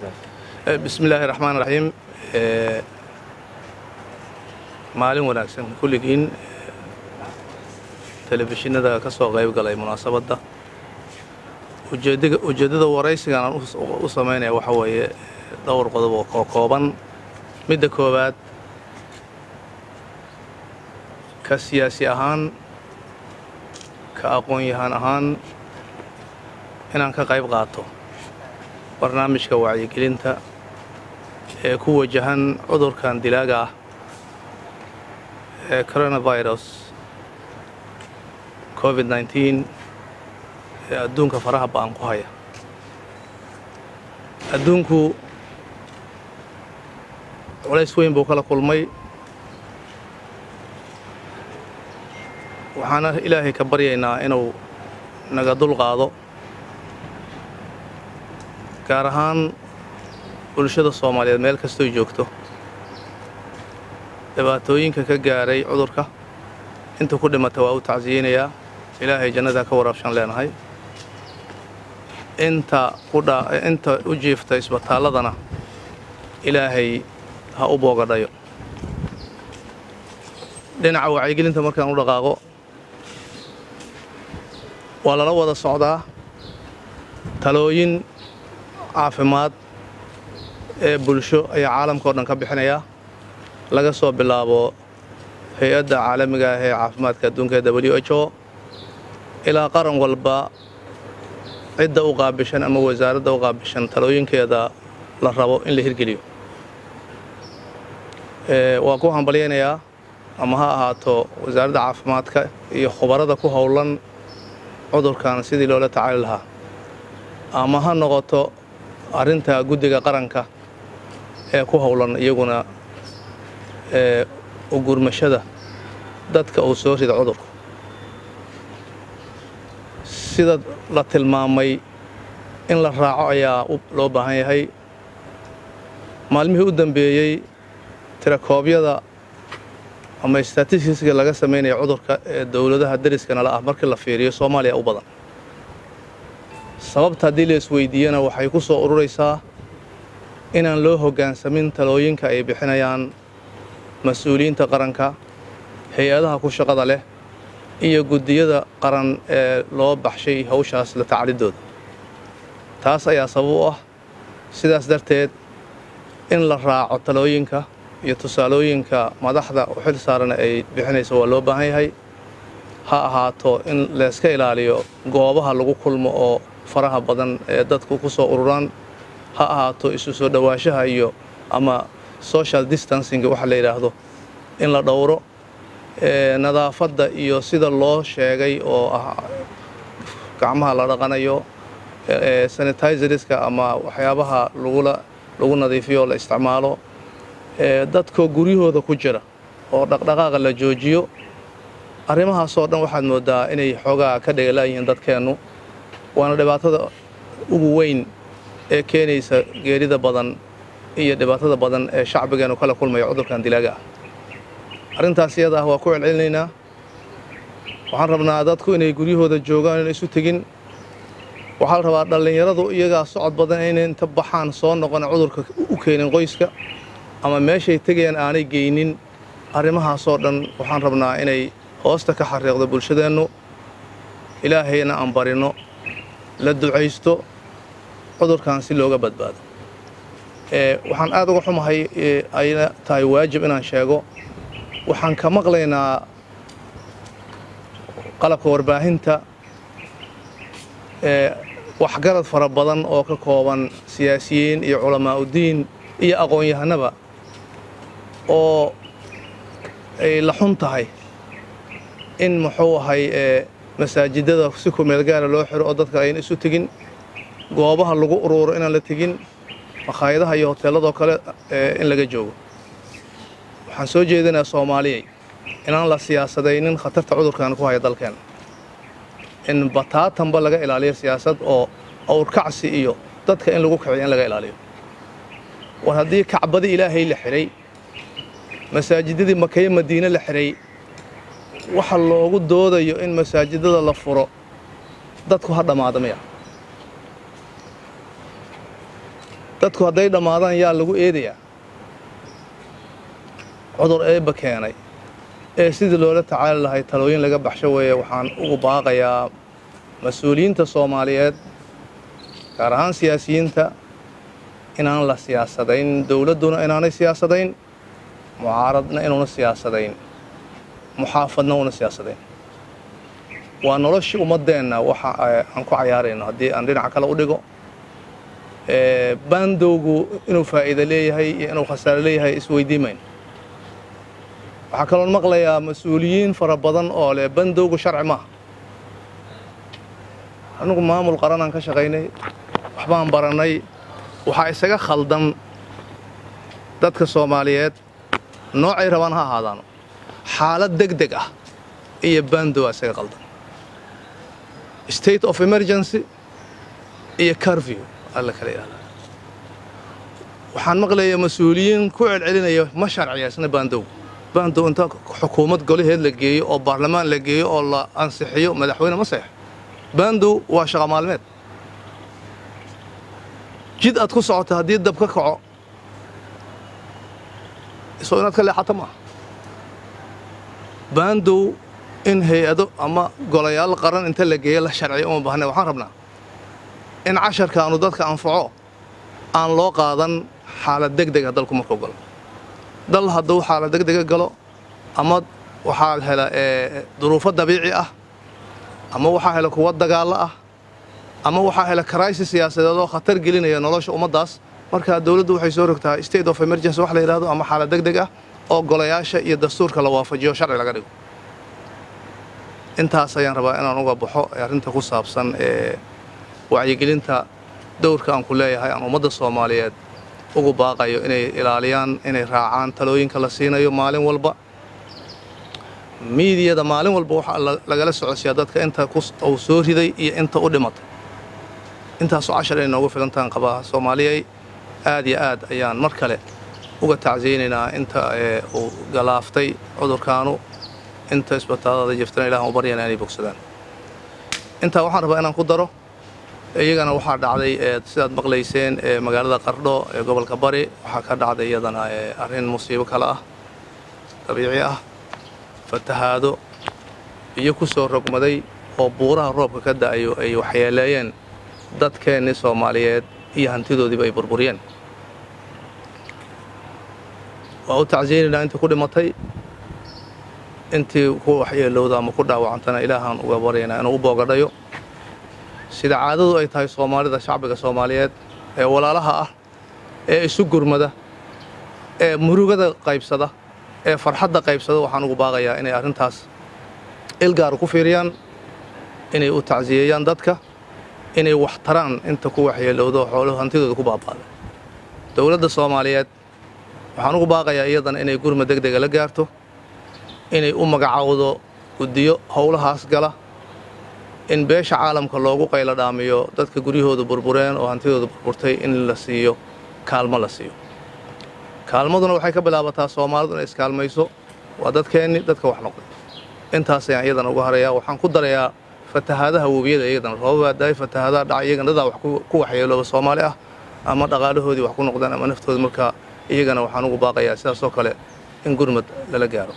بسم الله الرحمن الرحيم. maalin wanaagsan kulligiin telefishinada ka soo qayb galay munaasabadda ujeedada waraysigan aan u sameynaya waxa weeye dhowr qodob oo kooban. midda koowaad, ka siyaasi ahaan, ka aqoon-yahan ahaan inaan ka qayb qaato barnaamijka wacyigelinta ee ku wajahan cudurkan dilaaga ah ee coronavirus COVID-19 ee adduunka faraha ba'an ku haya. adduunku culays weyn buu kala kulmay, waxaana ilaahay ka baryaynaa inuu naga dulqaado, gaar ahaan bulshada Soomaaliyeed meel kastoo joogto. dhibaatooyinka ka gaaray cudurka inta ku dhimata waa u tacsiyeynayaa, ilaahay jannada ka waraabshan leenahay. inta u jiifta isbitaalladana ilaahay ha u boogadhayo. dhinaca wacyigelinta markaan u dhaqaaqo, waa lala wada socdaa talooyin caafimaad ee bulsho ayaa caalamka oo dhan ka bixinaya, laga soo bilaabo hay-adda caalamiga ah ee caafimaadka adduunka ee WHO ilaa qaran walba cidda u qaabishan ama wasaaradda u qaabishan talooyinkeeda la rabo in la hirgeliyo. waa ku hambalyaynayaa, ama ha ahaato wasaaradda caafimaadka iyo khubarada ku howlan cudurkan sidii loola tacaali lahaa, ama ha noqoto arrinta guddiga qaranka ee ku howlan iyaguna u gurmashada dadka uu soo rida cudurku. sida la tilmaamay in la raaco ayaa loo baahan yahay. maalmihii u dambeeyey tirakoobyada ama statistiska laga samaynaya cudurka ee dowladaha dariskana la ah markii la fiiriyo Soomaaliya u badan. sababta haddii la isweydiiyana waxay ku soo ururaysaa inaan loo hoggaansamin talooyinka ay bixinayaan mas-uuliyiinta qaranka, hay-adaha ku shaqada leh iyo guddiyada qaran ee loo baxshay hawshaas la tacalidooda. taas ayaa sabab u ah. sidaas darteed in la raaco talooyinka iyo tusaalooyinka madaxda u xil saaran ay bixinayso waa loo baahan yahay. ha ahaato in layska ilaaliyo goobaha lagu kulmo oo faraha badan ee dadku ku soo ururaan, ha ahaato isu soo dhowaanshaha iyo ama social distancing waxa la yidhaahdo in la dhowro, nadaafadda iyo sida loo sheegay oo ah gacmaha la dhaqanayo, sanitizerska ama waxyaabaha lagu nadiifiyo la isticmaalo, dadkoo guryahooda ku jira oo dhaqdhaqaaqa la joojiyo. arrimahaasoo dhan waxaad moodaa inay xoogaa ka dhegalaayihiin dadkeennu, waana dhibaatada ugu weyn ee keenaysa geerida badan iyo dhibaatada badan ee shacbigeennu kala kulmaya cudurkan dilaaga ah. arrintaas iyada ah waa ku celcelinaynaa. waxaan rabnaa dadku inay guryahooda joogaan, inay isu tegin. waxaa la rabaa dhallinyaradu iyagaa socod badan inay inta baxaan soo noqon cudurka u keenin qoyska, ama meeshay tegayaan aanay geynin. arrimahaasoo dhan waxaan rabnaa inay hoosta ka xariiqdo bulshadeennu, ilaahayna aan barino, la ducaysto cudurkan si looga badbaado. waxaan aad uga xumahay ayna tahay waajib inaan sheego, waxaan ka maqlaynaa qalabka warbaahinta waxgarad fara badan oo ka kooban siyaasiyiin iyo culamaa'udiin iyo aqoon-yahanaba oo ay la xun tahay in muxuu ahay masaajidada si ku meel gaara loo xiro oo dadka ayna isu tegin, goobaha lagu ururo inaan la tegin, makhaayadaha iyo hoteelladoo kale in laga joogo. waxaan soo jeedinayaa Soomaaliyey inaan la siyaasadaynin khatarta cudurkan ku haya dalkeena, in bataatanba laga ilaaliyo siyaasad oo awrkacsi iyo dadka in lagu kiciyo in laga ilaaliyo. war haddii kacbadii ilaahay la xiray, masaajidadii Maka iyo Madiine la xiray, waxa loogu doodayo in masaajidada la furo dadku ha dhamaado miya? dadku hadday dhammaadaan yaa lagu eedayaa cudur eebba keenay ee sidii loola tacaali lahay talooyin laga baxsho weeye. waxaan ugu baaqayaa mas-uuliyiinta Soomaaliyeed gaar ahaan siyaasiyiinta inaan la siyaasadayn, dowladduna inaanay siyaasadayn, mucaaradna inuuna siyaasadayn, muxaafadna una siyaasadayn. waa noloshii ummadeenna waxa aan ku cayaarayno haddii aan dhinaca kale u dhigo. bandowgu inuu faa'iido leeyahay iyo inuu khasaare leeyahay isweydiimayno. waxaa kaloon maqlayaa mas-uuliyiin fara badan oo leh bandowgu sharci maaha. anigu maamul qaranaan ka shaqaynay, waxbaan barannay. waxaa isaga khaldan dadka Soomaaliyeed noocay rabaan ha ahaadaano, xaalad degdeg ah iyo bandow isaga khaldan. state of emergency iyo curfew alla kala yiraahdaa. waxaan maqlayaa mas-uuliyiin ku celcelinaya ma sharciyaysna bandow inta xukuumad golaheed la geeyo oo baarlamaan la geeyo oo la ansixiyo madaxweyne ma saxiixo. bandow waa shaqo maalmeed. jid aad ku socoto haddii dab ka kaco isoo inaad ka leexato maaha. bandow in hay-ado ama golayaal qaran inta la geeyo la sharciyo uma baahna. waxaan rabnaa in casharkaanu dadka anfaco aan loo qaadan xaalad degdega dalku markuu galo. dal hadduu xaalad degdega galo ama waxaa hela duruufo dabiici ah ama waxaa hela kuwa dagaallo ah ama waxaa hela crisis siyaasadeed oo khatar gelinaya nolosha ummaddaas. markaa dowladdu waxay soo rogtaa state of emergency wax la yidhaahdo ama xaalad degdeg ah oo golayaasha iyo dastuurka la waafajiyo sharci laga dhigo. intaas ayaan rabaa inaan uga baxo arrinta ku saabsan wacyigelinta dowrka aan ku leeyahay aan ummadda Soomaaliyeed ugu baaqayo inay ilaaliyaan, inay raacaan talooyinka la siinayo maalin walba. miidiyada maalin walba waxa lagala socodsiyaa dadka inta uu soo riday iyo inta u dhimatay. intaasoo cashar inay noogu filantaan qabaa Soomaaliyey. aad iyo aad ayaan mar kale uga tacsiyeynaynaa inta uu galaaftay cudurkaanu, inta isbitaalada jirtana ilaahan u baryana inay bogsadaan. intaa waxaan rabaa inaan ku daro, iyagana waxaa dhacday sidaad maqlayseen magaalada Qardho ee gobolka Bari waxaa ka dhacday iyadana arrin musiibo kale ah, dabiici ah, fatahaado iyo ku soo rogmaday oo buuraha roobka ka da'ayo ay waxyeeleeyeen dadkeenni Soomaaliyeed iyo hantidoodiiba ay burburiyeen. waa u tacsiyeynaynaa intii ku dhimatay, intii ku waxyeelowda ama ku dhaawacantana ilaahaan uga baryaynaa inuu u boogadhayo. sida caadadu ay tahay Soomaalida, shacbiga Soomaaliyeed ee walaalaha ah ee isu gurmada ee murugada qaybsada ee farxadda qaybsada, waxaan ugu baaqayaa inay arrintaas ilgaar ku fiiriyaan, inay u tacsiyeeyaan dadka, inay wax taraan inta ku waxyeelowdo xooluhu hantidooda ku baaba'da. dowladda Soomaaliyeed waxaan ugu baaqayaa iyadana inay gurmad degdega la gaarto, inay u magacaawdo guddiyo howlahaas gala, in beesha caalamka loogu qaylo dhaamiyo dadka guryahooda burbureen oo hantidooda burburtay in la siiyo kaalmo la siiyo. kaalmaduna waxay ka bilaabataa Soomaalidu inay iskaalmayso. waa dadkeenni dadka wax noqday. intaas ayaan iyadana uga harayaa. waxaan ku darayaa fatahaadaha webiyada, iyadana roobabaa daay, fatahaadaha dhacay, iyagana dadaa wax ku waxyeelooba Soomaali ah ama dhaqaalahoodii wax ku noqdaan ama naftooda. markaa iyagana waxaan ugu baaqayaa sidaas oo kale in gurmad lala gaaro.